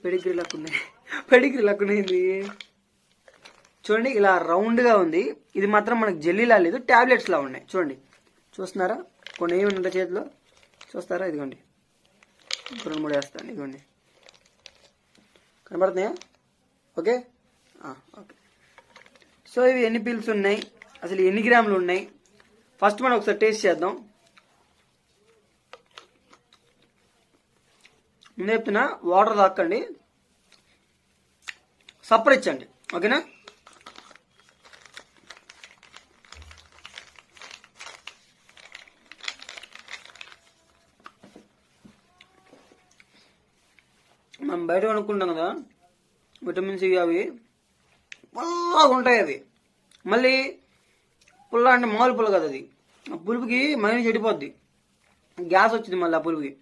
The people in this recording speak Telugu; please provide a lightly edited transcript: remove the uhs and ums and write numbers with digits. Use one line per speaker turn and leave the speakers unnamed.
పెడిగ్రీ లక్కున్నాయి. పెడిగ్రీ లక్కునేది చూడండి, ఇలా రౌండ్గా ఉంది. ఇది మాత్రం మనకు జెల్లీలా లేదు, ట్యాబ్లెట్స్లా ఉన్నాయి. చూడండి, చూస్తున్నారా? కొన్ని ఏమి ఉంటాయి చేతిలో చూస్తారా? ఇదిగోండి, 2-3 వేస్తాను. ఇదిగోండి, కనబడుతున్నాయా? Okay okay. సో ఇవి ఎన్ని పిల్స్ ఉన్నాయి, అసలు ఎన్ని గ్రాములు ఉన్నాయి, ఫస్ట్ మనం ఒకసారి టేస్ట్ చేద్దాం. ముందు చెప్తున్నా, వాటర్ తాకండి, సప్పరించండి, ఓకేనా? మనం బయట కొనుక్కుంటాం కదా విటమిన్స్ ఇవి, అవి పుల్లగా ఉంటాయి. అవి మళ్ళీ పుల్ల అంటే మామూలు పుల్ల కదా, అది ఆ పులుపుకి మైనస్ చెడిపోద్ది, గ్యాస్ వచ్చింది మళ్ళీ ఆ పులుపుకి.